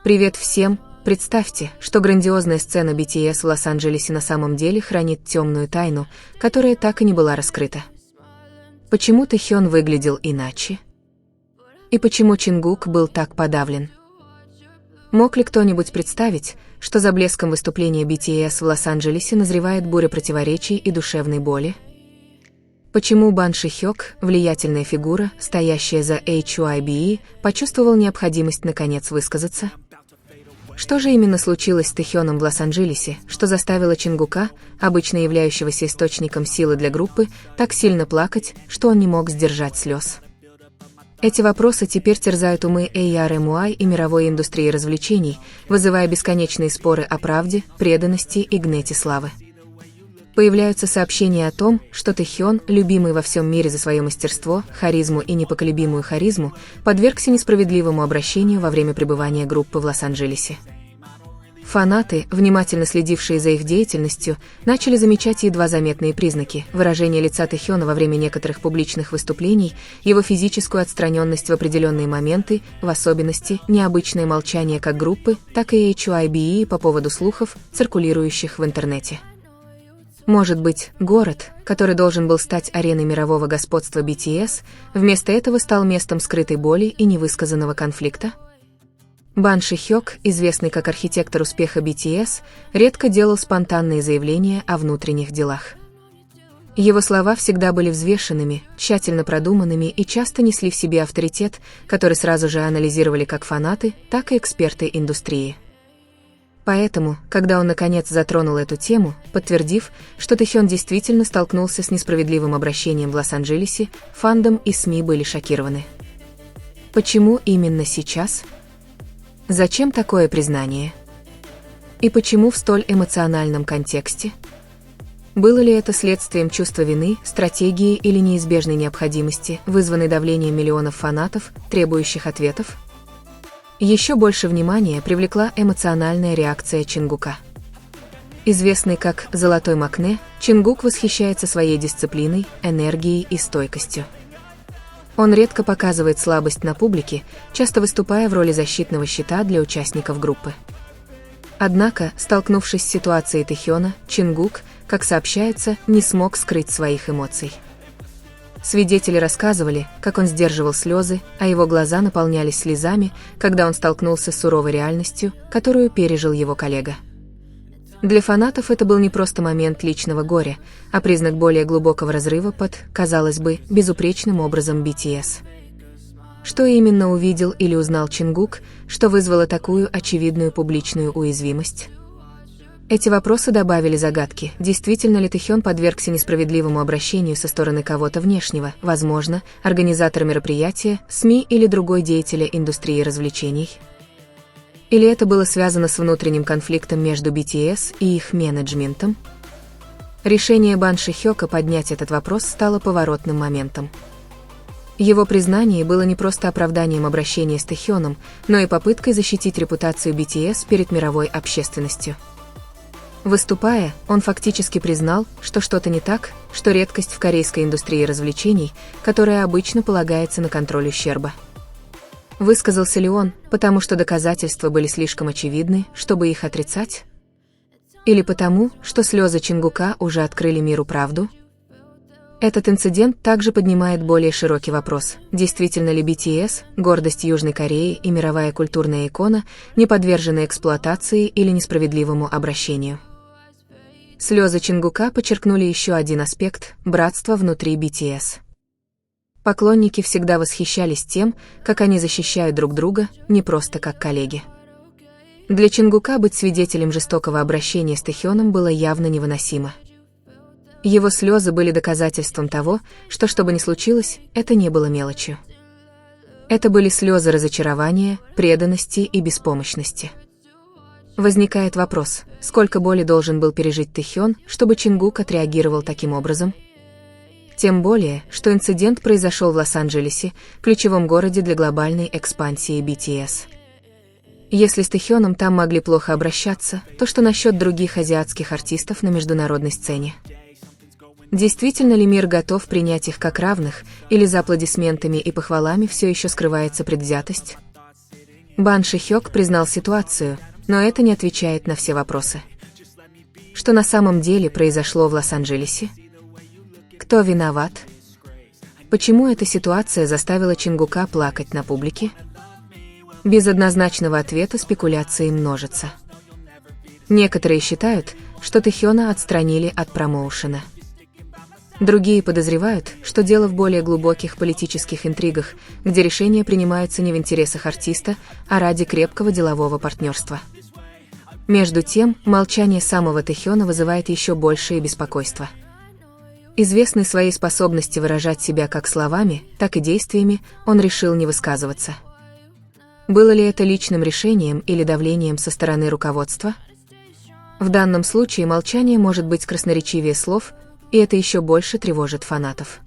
Привет всем! Представьте, что грандиозная сцена BTS в Лос-Анджелесе на самом деле хранит темную тайну, которая так и не была раскрыта. Почему Тэхён выглядел иначе? И почему Чингук был так подавлен? Мог ли кто-нибудь представить, что за блеском выступления BTS в Лос-Анджелесе назревает буря противоречий и душевной боли? Почему Бан Ши-хёк, влиятельная фигура, стоящая за HYBE, почувствовал необходимость наконец высказаться? Что же именно случилось с Тэхёном в Лос-Анджелесе, что заставило Чингука, обычно являющегося источником силы для группы, так сильно плакать, что он не мог сдержать слез? Эти вопросы теперь терзают умы ARMY и мировой индустрии развлечений, вызывая бесконечные споры о правде, преданности и гнете славы. Появляются сообщения о том, что Тэхён, любимый во всем мире за свое мастерство, харизму и непоколебимую харизму, подвергся несправедливому обращению во время пребывания группы в Лос-Анджелесе. Фанаты, внимательно следившие за их деятельностью, начали замечать едва заметные признаки: выражение лица Тэхёна во время некоторых публичных выступлений, его физическую отстраненность в определенные моменты, в особенности необычное молчание как группы, так и HYBE по поводу слухов, циркулирующих в интернете. Может быть, город, который должен был стать ареной мирового господства BTS, вместо этого стал местом скрытой боли и невысказанного конфликта? Бан Ши-хёк, известный как архитектор успеха BTS, редко делал спонтанные заявления о внутренних делах. Его слова всегда были взвешенными, тщательно продуманными и часто несли в себе авторитет, который сразу же анализировали как фанаты, так и эксперты индустрии. Поэтому, когда он наконец затронул эту тему, подтвердив, что Тэхён действительно столкнулся с несправедливым обращением в Лос-Анджелесе, фандом и СМИ были шокированы. Почему именно сейчас? Зачем такое признание? И почему в столь эмоциональном контексте? Было ли это следствием чувства вины, стратегии или неизбежной необходимости, вызванной давлением миллионов фанатов, требующих ответов? Еще больше внимания привлекла эмоциональная реакция Чингука. Известный как «Золотой Макне», Чингук восхищается своей дисциплиной, энергией и стойкостью. Он редко показывает слабость на публике, часто выступая в роли защитного щита для участников группы. Однако, столкнувшись с ситуацией Тэхёна, Чингук, как сообщается, не смог скрыть своих эмоций. Свидетели рассказывали, как он сдерживал слезы, а его глаза наполнялись слезами, когда он столкнулся с суровой реальностью, которую пережил его коллега. Для фанатов это был не просто момент личного горя, а признак более глубокого разрыва под, казалось бы, безупречным образом BTS. Что именно увидел или узнал Чингук, что вызвало такую очевидную публичную уязвимость? Эти вопросы добавили загадки: действительно ли Тэхён подвергся несправедливому обращению со стороны кого-то внешнего, возможно, организатора мероприятия, СМИ или другой деятеля индустрии развлечений? Или это было связано с внутренним конфликтом между BTS и их менеджментом? Решение Бан Ши-хёка поднять этот вопрос стало поворотным моментом. Его признание было не просто оправданием обращения с Тэхёном, но и попыткой защитить репутацию BTS перед мировой общественностью. Выступая, он фактически признал, что что-то не так, что редкость в корейской индустрии развлечений, которая обычно полагается на контроль ущерба. Высказался ли он, потому что доказательства были слишком очевидны, чтобы их отрицать? Или потому, что слезы Чингука уже открыли миру правду? Этот инцидент также поднимает более широкий вопрос: действительно ли BTS, гордость Южной Кореи и мировая культурная икона, не подвержены эксплуатации или несправедливому обращению? Слезы Чингука подчеркнули еще один аспект – братства внутри BTS. Поклонники всегда восхищались тем, как они защищают друг друга, не просто как коллеги. Для Чингука быть свидетелем жестокого обращения с Тэхёном было явно невыносимо. Его слезы были доказательством того, что бы ни случилось, это не было мелочью. Это были слезы разочарования, преданности и беспомощности. Возникает вопрос: сколько боли должен был пережить Тэхён, чтобы Чингук отреагировал таким образом? Тем более, что инцидент произошел в Лос-Анджелесе, ключевом городе для глобальной экспансии BTS. Если с Тэхёном там могли плохо обращаться, то что насчет других азиатских артистов на международной сцене? Действительно ли мир готов принять их как равных, или за аплодисментами и похвалами все еще скрывается предвзятость? Бан Ши-хёк признал ситуацию, но это не отвечает на все вопросы. Что на самом деле произошло в Лос-Анджелесе? Кто виноват? Почему эта ситуация заставила Чингука плакать на публике? Без однозначного ответа спекуляции множатся. Некоторые считают, что Тэхёна отстранили от промоушена. Другие подозревают, что дело в более глубоких политических интригах, где решения принимаются не в интересах артиста, а ради крепкого делового партнерства. Между тем, молчание самого Тэхёна вызывает еще большее беспокойство. Известный своей способности выражать себя как словами, так и действиями, он решил не высказываться. Было ли это личным решением или давлением со стороны руководства? В данном случае молчание может быть красноречивее слов, и это еще больше тревожит фанатов.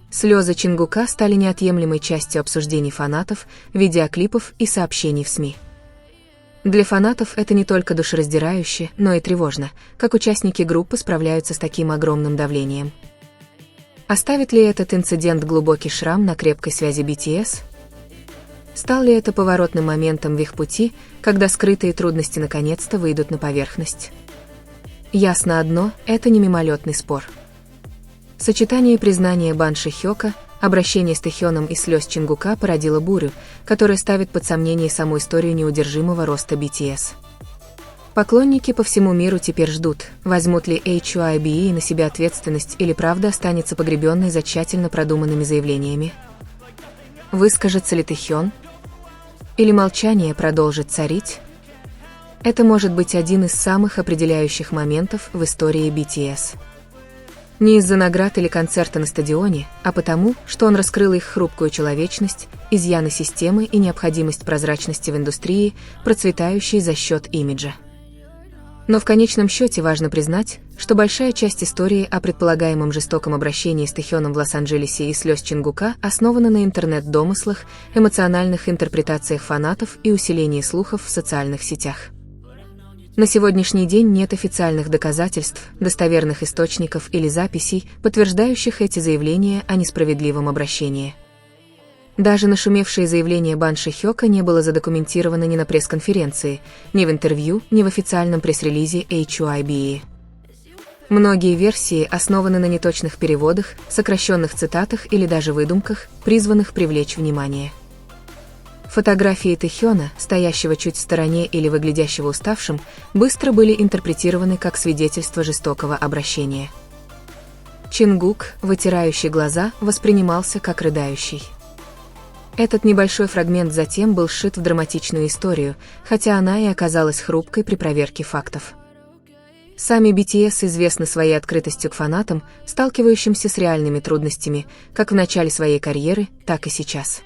Слезы Чингука стали неотъемлемой частью обсуждений фанатов, видеоклипов и сообщений в СМИ. Для фанатов это не только душераздирающе, но и тревожно, как участники группы справляются с таким огромным давлением. Оставит ли этот инцидент глубокий шрам на крепкой связи BTS? Стал ли это поворотным моментом в их пути, когда скрытые трудности наконец-то выйдут на поверхность? Ясно одно – это не мимолетный спор. Сочетание признания Бан Ши-хёка, обращение с Тэхёном и слез Чингука породило бурю, которая ставит под сомнение саму историю неудержимого роста BTS. Поклонники по всему миру теперь ждут, возьмут ли HYBE на себя ответственность или правда останется погребенной за тщательно продуманными заявлениями. Выскажется ли Тэхён? Или молчание продолжит царить? Это может быть один из самых определяющих моментов в истории BTS. Не из-за наград или концерта на стадионе, а потому, что он раскрыл их хрупкую человечность, изъяны системы и необходимость прозрачности в индустрии, процветающей за счет имиджа. Но в конечном счете важно признать, что большая часть истории о предполагаемом жестоком обращении с Тэхёном в Лос-Анджелесе и слез Чингука основана на интернет-домыслах, эмоциональных интерпретациях фанатов и усилении слухов в социальных сетях. На сегодняшний день нет официальных доказательств, достоверных источников или записей, подтверждающих эти заявления о несправедливом обращении. Даже нашумевшее заявление Бан Ши-хёка не было задокументировано ни на пресс-конференции, ни в интервью, ни в официальном пресс-релизе HYBE. Многие версии основаны на неточных переводах, сокращенных цитатах или даже выдумках, призванных привлечь внимание. Фотографии Тэхёна, стоящего чуть в стороне или выглядящего уставшим, быстро были интерпретированы как свидетельство жестокого обращения. Чингук, вытирающий глаза, воспринимался как рыдающий. Этот небольшой фрагмент затем был сшит в драматичную историю, хотя она и оказалась хрупкой при проверке фактов. Сами BTS известны своей открытостью к фанатам, сталкивающимся с реальными трудностями, как в начале своей карьеры, так и сейчас.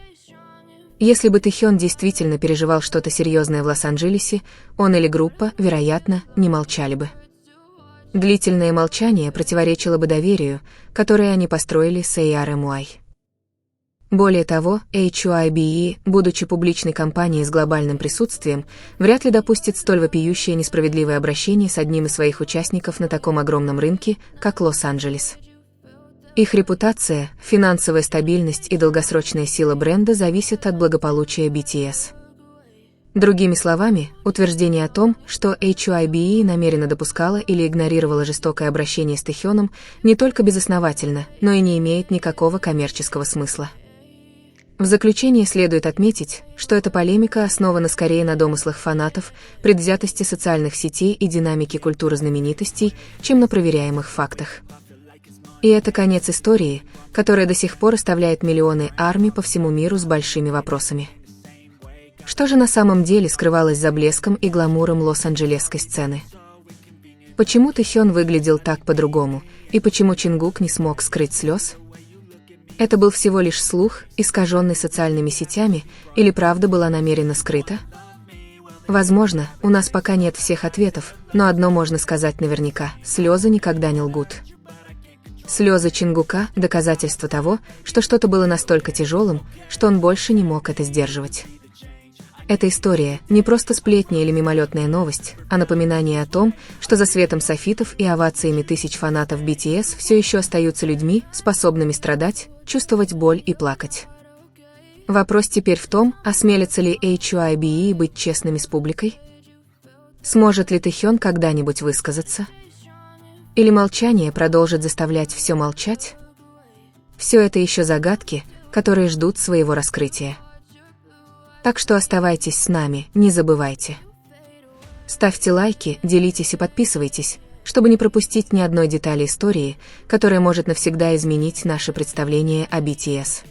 Если бы Тэхён действительно переживал что-то серьезное в Лос-Анджелесе, он или группа, вероятно, не молчали бы. Длительное молчание противоречило бы доверию, которое они построили с ARMY. Более того, HYBE, будучи публичной компанией с глобальным присутствием, вряд ли допустит столь вопиющее несправедливое обращение с одним из своих участников на таком огромном рынке, как Лос-Анджелес. Их репутация, финансовая стабильность и долгосрочная сила бренда зависят от благополучия BTS. Другими словами, утверждение о том, что HYBE намеренно допускала или игнорировала жестокое обращение с Тэхёном, не только безосновательно, но и не имеет никакого коммерческого смысла. В заключение следует отметить, что эта полемика основана скорее на домыслах фанатов, предвзятости социальных сетей и динамике культуры знаменитостей, чем на проверяемых фактах. И это конец истории, которая до сих пор оставляет миллионы армий по всему миру с большими вопросами. Что же на самом деле скрывалось за блеском и гламуром лос-анджелесской сцены? Почему Тэхён выглядел так по-другому, и почему Чингук не смог скрыть слез? Это был всего лишь слух, искаженный социальными сетями, или правда была намеренно скрыта? Возможно, у нас пока нет всех ответов, но одно можно сказать наверняка – слезы никогда не лгут. Слезы Чингука – доказательство того, что что-то было настолько тяжелым, что он больше не мог это сдерживать. Эта история не просто сплетня или мимолетная новость, а напоминание о том, что за светом софитов и овациями тысяч фанатов BTS все еще остаются людьми, способными страдать, чувствовать боль и плакать. Вопрос теперь в том, осмелится ли HYBE быть честными с публикой? Сможет ли Тэхён когда-нибудь высказаться? Или молчание продолжит заставлять все молчать? Все это еще загадки, которые ждут своего раскрытия. Так что оставайтесь с нами, не забывайте. Ставьте лайки, делитесь и подписывайтесь, чтобы не пропустить ни одной детали истории, которая может навсегда изменить наше представление о BTS.